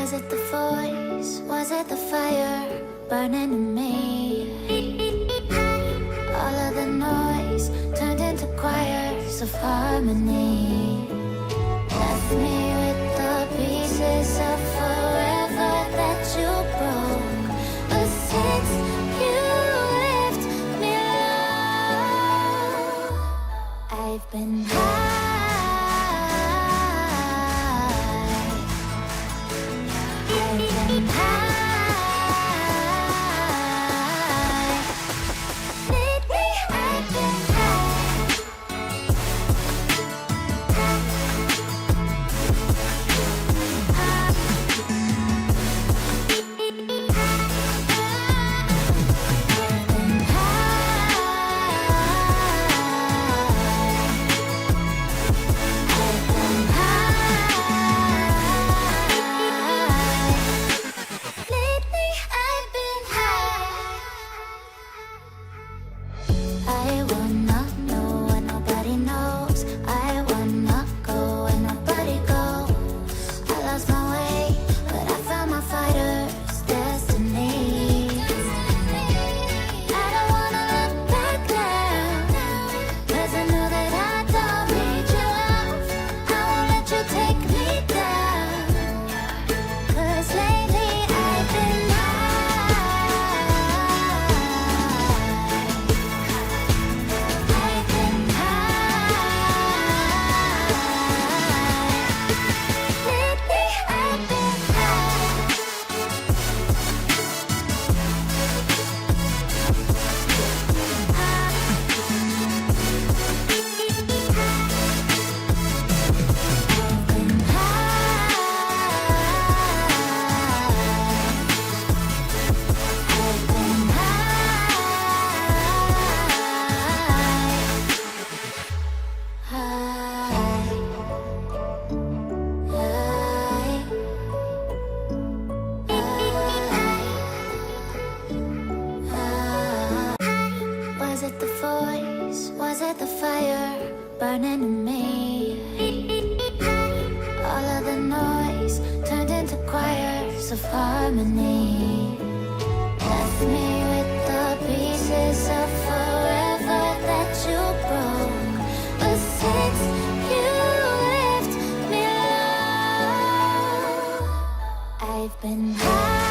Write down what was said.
Was it the voice? Was it the fire burning in me? All of the noise turned into choirs of harmony. Left me with the pieces of forever that you broke. But since you left me alone, I've been high. Was it the voice? Was it the fire burning in me? All of the noise turned into choirs of harmony. Left me with the pieces of forever that you broke. But since you left me alone, I've been high.